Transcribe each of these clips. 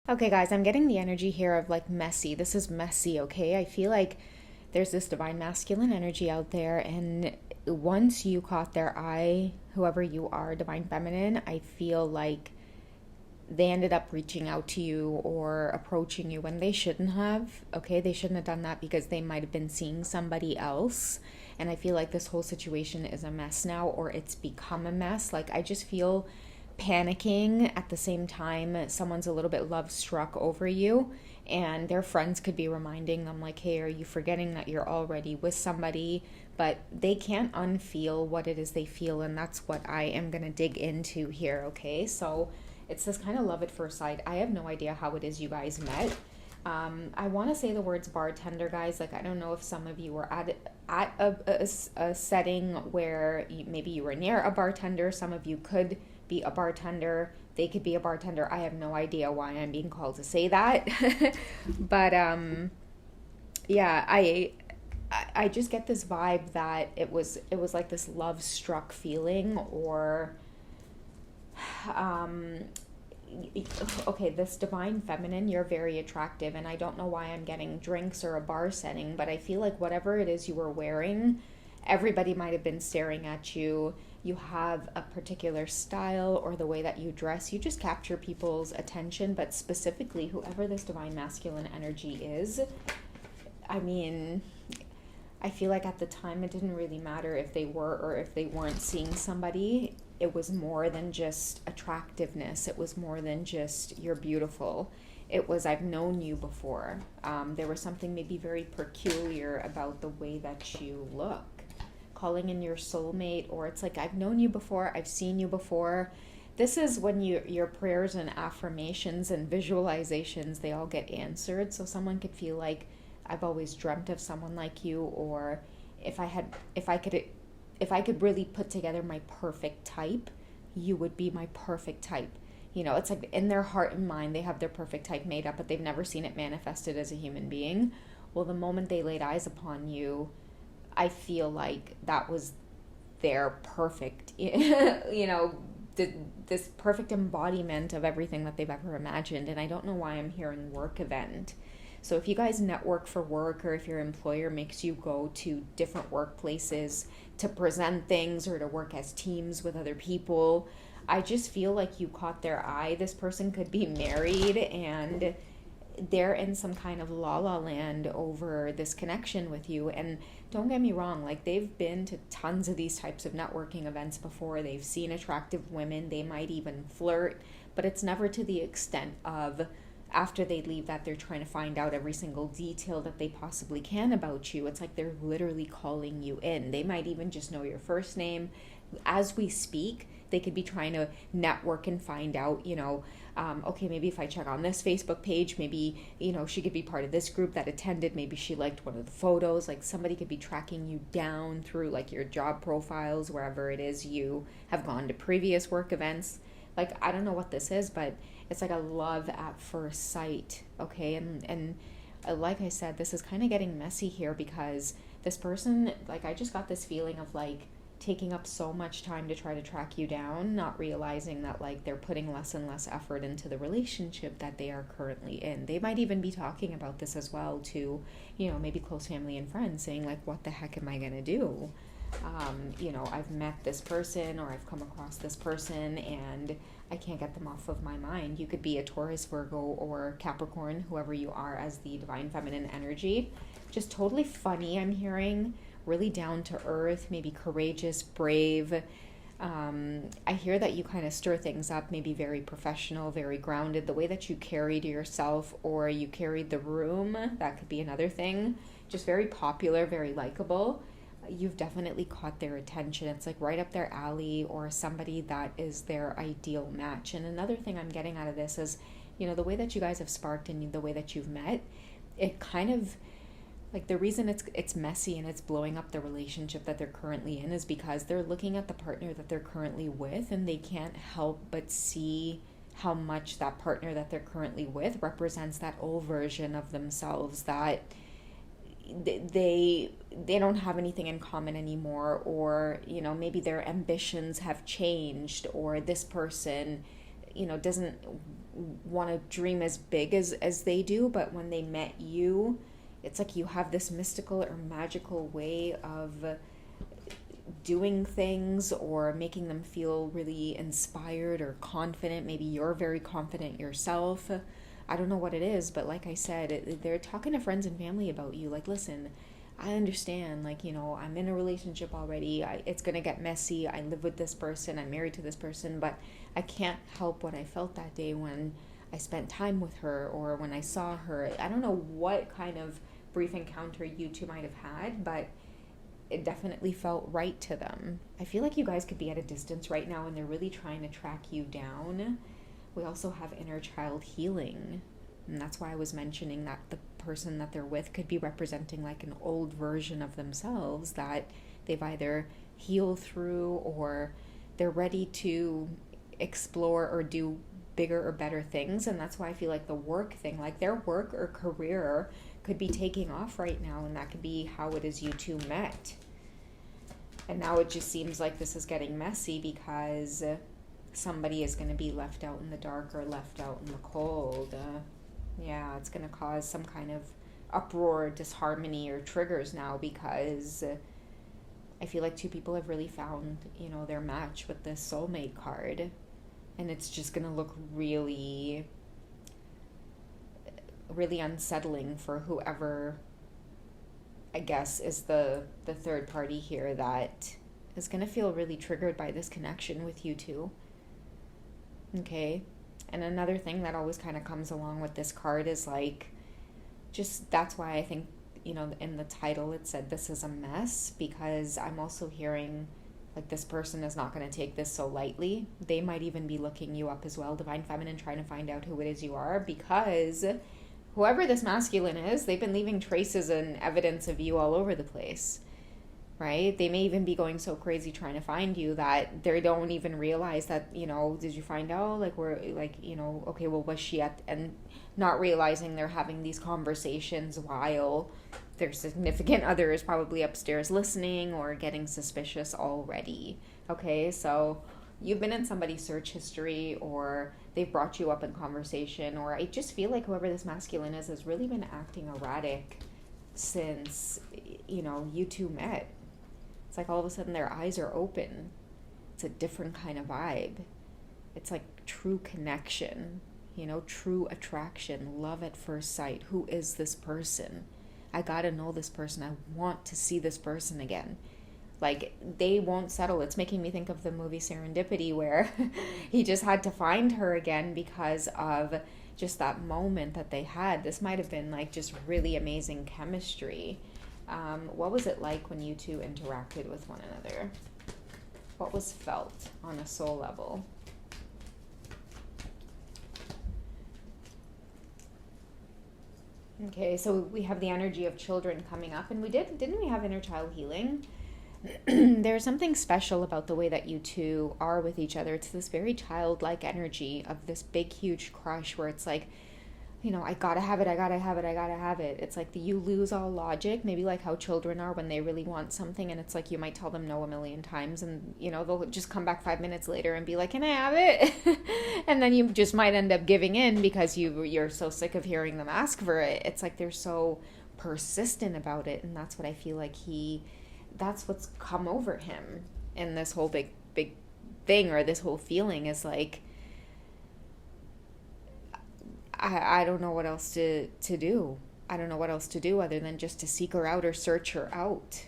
Okay, guys, I'm getting the energy here of like messy. This is messy, okay? I feel like there's this divine masculine energy out there, and once you caught their eye, whoever you are, divine feminine, I feel like they ended up reaching out to you or approaching you when they shouldn't have. Okay, they shouldn't have done that because they might have been seeing somebody else. And I feel like this whole situation is a mess now, or it's become a mess. Like, I just feel panicking at the same time someone's a little bit love struck over you, and their friends could be reminding them like, hey, are you forgetting that you're already with somebody? But they can't unfeel what it is they feel, and that's what I am going to dig into here. Okay, so it's this kind of love at first sight. I have no idea how it is you guys met. I want to say the words bartender, guys. Like, I don't know if some of you were at a setting where maybe you were near a bartender. Some of you could be a bartender. They could be a bartender. I have no idea why I'm being called to say that. But yeah, I just get this vibe that it was like this love struck feeling, or um okay, this divine feminine, you're very attractive, and I don't know why I'm getting drinks or a bar setting, but I feel like whatever it is you were wearing, everybody might have been staring at you. You have a particular style, or the way that you dress, you just capture people's attention. But specifically, whoever this divine masculine energy is, I mean, I feel like at the time it didn't really matter if they were or if they weren't seeing somebody. It was more than just attractiveness. It was more than just you're beautiful. It was I've known you before. There was something maybe very peculiar about the way that you look. Calling in your soulmate, or it's like I've known you before, I've seen you before. This is when your prayers and affirmations and visualizations, they all get answered. So someone could feel like I've always dreamt of someone like you, or if I had if I could really put together my perfect type, you would be my perfect type. You know, it's like in their heart and mind they have their perfect type made up, but they've never seen it manifested as a human being. Well, the moment they laid eyes upon you, I feel like that was their perfect, this perfect embodiment of everything that they've ever imagined. And I don't know why I'm hearing work event. So if you guys network for work, or if your employer makes you go to different workplaces to present things or to work as teams with other people, I just feel like you caught their eye. This person could be married, and they're in some kind of la la land over this connection with you. And don't get me wrong, like, they've been to tons of these types of networking events before. They've seen attractive women, they might even flirt, but it's never to the extent of after they leave that they're trying to find out every single detail that they possibly can about you. It's like they're literally calling you in. They might even just know your first name. As we speak, they could be trying to network and find out, okay, maybe if I check on this Facebook page, maybe, she could be part of this group that attended. Maybe she liked one of the photos. Like, somebody could be tracking you down through like your job profiles, wherever it is you have gone to previous work events. Like, I don't know what this is, but it's like a love at first sight, okay? And like I said, this is kind of getting messy here, because this person, like, I just got this feeling of like taking up so much time to try to track you down, not realizing that like they're putting less and less effort into the relationship that they are currently in. They might even be talking about this as well to, maybe close family and friends, saying like, what the heck am I gonna do? I've met this person, or I've come across this person, and I can't get them off of my mind. You could be a Taurus, Virgo, or Capricorn, whoever you are as the divine feminine energy. Just totally funny, I'm hearing. Really down to earth, maybe courageous, brave. I hear that you kind of stir things up, maybe very professional, very grounded. The way that you carried yourself, or you carried the room, that could be another thing. Just very popular, very likable. You've definitely caught their attention. It's like right up their alley, or somebody that is their ideal match. And another thing I'm getting out of this is, the way that you guys have sparked and the way that you've met, it kind of, like, the reason it's messy and it's blowing up the relationship that they're currently in is because they're looking at the partner that they're currently with, and they can't help but see how much that partner that they're currently with represents that old version of themselves that they don't have anything in common anymore, or maybe their ambitions have changed, or this person doesn't want to dream as big as they do, but when they met you, it's like you have this mystical or magical way of doing things or making them feel really inspired or confident. Maybe you're very confident yourself. I don't know what it is, but like I said, they're talking to friends and family about you. Like, listen, I understand, like, I'm in a relationship already. It's going to get messy. I live with this person. I'm married to this person, but I can't help what I felt that day when I spent time with her or when I saw her. I don't know what kind of brief encounter you two might have had, but it definitely felt right to them. I feel like you guys could be at a distance right now and they're really trying to track you down. We also have inner child healing. And that's why I was mentioning that the person that they're with could be representing like an old version of themselves that they've either healed through or they're ready to explore or do bigger or better things. And that's why I feel like the work thing, like their work or career could be taking off right now, and that could be how it is you two met. And now it just seems like this is getting messy because somebody is going to be left out in the dark or left out in the cold. Yeah, it's going to cause some kind of uproar, disharmony, or triggers now because I feel like two people have really found, their match with this soulmate card. And it's just going to look really, really unsettling for whoever, I guess, is the third party here that is going to feel really triggered by this connection with you two. Okay? And another thing that always kind of comes along with this card is like, just that's why I think, in the title it said this is a mess, because I'm also hearing like this person is not going to take this so lightly. They might even be looking you up as well, Divine Feminine, trying to find out who it is you are, because whoever this masculine is, they've been leaving traces and evidence of you all over the place, right? They may even be going so crazy trying to find you that they don't even realize that, did you find out? Like, we're like, okay, well, was she at, and not realizing they're having these conversations while their significant other is probably upstairs listening or getting suspicious already. Okay, so you've been in somebody's search history or they've brought you up in conversation, or I just feel like whoever this masculine is has really been acting erratic since, you two met. It's like all of a sudden their eyes are open. It's a different kind of vibe. It's like true connection, true attraction, love at first sight. Who is this person? I gotta know this person. I want to see this person again. Like, they won't settle. It's making me think of the movie Serendipity, where he just had to find her again because of just that moment that they had. This might have been like just really amazing chemistry. What was it like when you two interacted with one another? What was felt on a soul level? Okay, so we have the energy of children coming up, and didn't we have inner child healing? There's something special about the way that you two are with each other. It's this very childlike energy of this big, huge crush where it's like, I gotta have it, I gotta have it, I gotta have it. It's like you lose all logic, maybe like how children are when they really want something, and it's like you might tell them no a million times, and they'll just come back 5 minutes later and be like, can I have it? And then you just might end up giving in because you're so sick of hearing them ask for it. It's like they're so persistent about it, and that's what I feel like that's what's come over him in this whole big thing, or this whole feeling is like, I don't know what else to do. I don't know what else to do other than just to seek her out or search her out.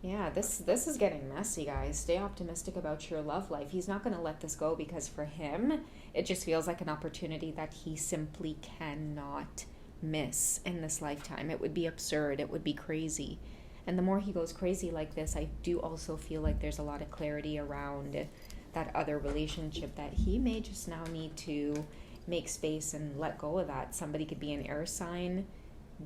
Yeah, this is getting messy, guys. Stay optimistic about your love life. He's not going to let this go because for him, it just feels like an opportunity that he simply cannot miss in this lifetime. It would be absurd. It would be crazy. And the more he goes crazy like this, I do also feel like there's a lot of clarity around that other relationship that he may just now need to make space and let go of that. Somebody could be an air sign,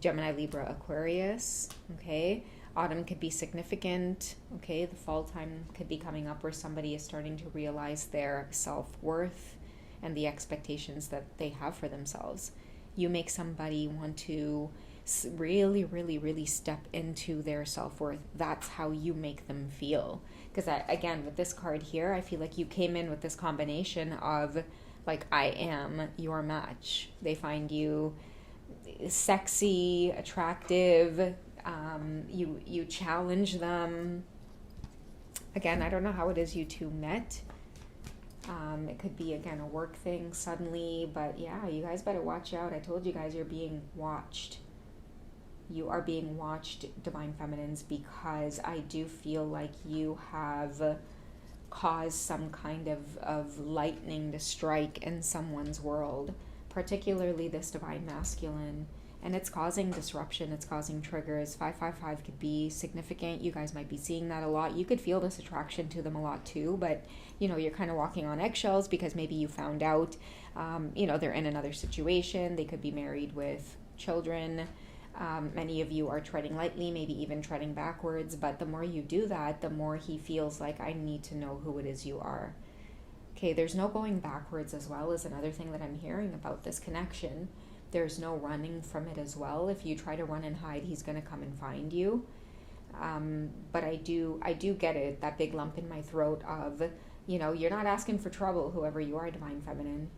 Gemini, Libra, Aquarius, okay? Autumn could be significant, okay? The fall time could be coming up where somebody is starting to realize their self-worth and the expectations that they have for themselves. You make somebody want to really, really, really step into their self-worth. That's how you make them feel. Because again, with this card here, I feel like you came in with this combination of like, I am your match. They find you sexy, attractive. You challenge them. Again, I don't know how it is you two met. It could be, again, a work thing suddenly, but yeah, you guys better watch out. I told you guys you're being watched. You are being watched, Divine Feminines, because I do feel like you have caused some kind of lightning to strike in someone's world, particularly this Divine Masculine. And it's causing disruption, it's causing triggers. 555 could be significant. You guys might be seeing that a lot. You could feel this attraction to them a lot too, but you're kind of walking on eggshells because maybe you found out, they're in another situation. They could be married with children. Many of you are treading lightly, maybe even treading backwards, but the more you do that, the more he feels like, I need to know who it is you are. Okay, there's no going backwards as well, is another thing that I'm hearing about this connection. There's no running from it as well. If you try to run and hide, he's going to come and find you. But I do get it, that big lump in my throat of, you're not asking for trouble, whoever you are, Divine Feminine,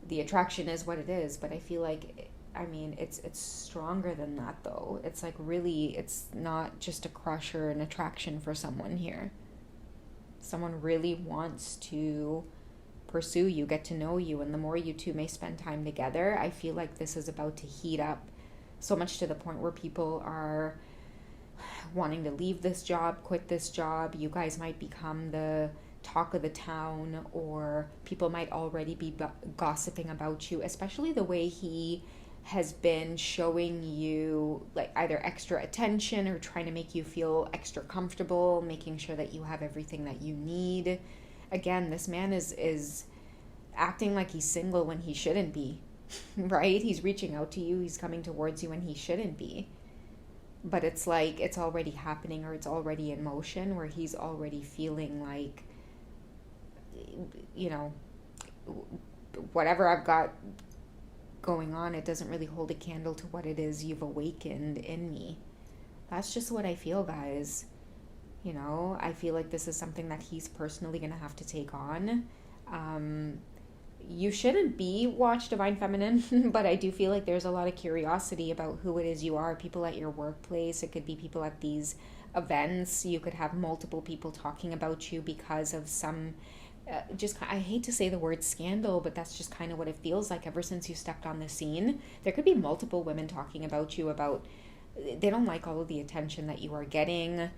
the attraction is what it is, but I feel like, it's stronger than that though. It's like, really, it's not just a crush or an attraction for someone here. Someone really wants to pursue you, get to know you, and the more you two may spend time together, I feel like this is about to heat up so much to the point where people are wanting to leave this job, quit this job. You guys might become the talk of the town, or people might already be gossiping about you, especially the way he has been showing you like either extra attention or trying to make you feel extra comfortable, making sure that you have everything that you need. Again, this man is acting like he's single when he shouldn't be, right? He's reaching out to you. He's coming towards you when he shouldn't be. But it's like it's already happening, or it's already in motion, where he's already feeling like, whatever I've got going on, it doesn't really hold a candle to what it is you've awakened in me. That's just what I feel, guys. I feel like this is something that he's personally going to have to take on. You shouldn't be watched, Divine Feminine, but I do feel like there's a lot of curiosity about who it is you are. People at your workplace, it could be people at these events. You could have multiple people talking about you because of some, I hate to say the word scandal, but that's just kind of what it feels like ever since you stepped on the scene. There could be multiple women talking about you, about they don't like all of the attention that you are getting.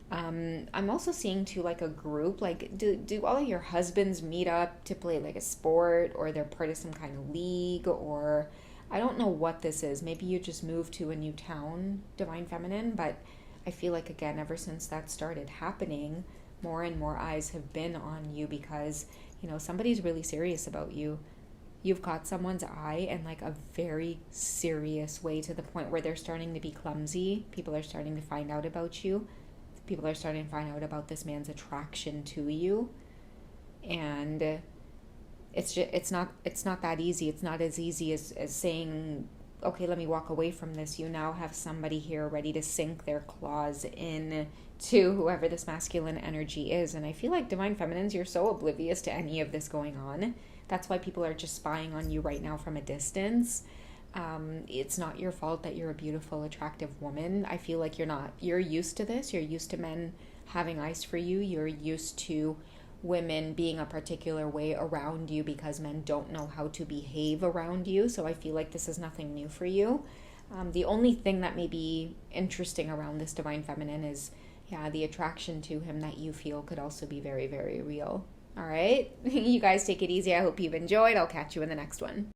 I'm also seeing too, like a group, like do all of your husbands meet up to play like a sport, or they're part of some kind of league, or I don't know what this is. Maybe you just moved to a new town, Divine Feminine, but I feel like, again, ever since that started happening, more and more eyes have been on you because, somebody's really serious about you. You've caught someone's eye in like a very serious way, to the point where they're starting to be clumsy. People are starting to find out about you. People are starting to find out about this man's attraction to you, and it's not that easy. It's not as easy as saying, okay, let me walk away from this. You now have somebody here ready to sink their claws in to whoever this masculine energy is. And I feel like, Divine Feminines, you're so oblivious to any of this going on. That's why people are just spying on you right now from a distance. It's not your fault that you're a beautiful, attractive woman. I feel like you're used to this. You're used to men having eyes for you. You're used to women being a particular way around you because men don't know how to behave around you. So I feel like this is nothing new for you. The only thing that may be interesting around this Divine Feminine is, the attraction to him that you feel could also be very, very real. All right. You guys take it easy. I hope you've enjoyed. I'll catch you in the next one.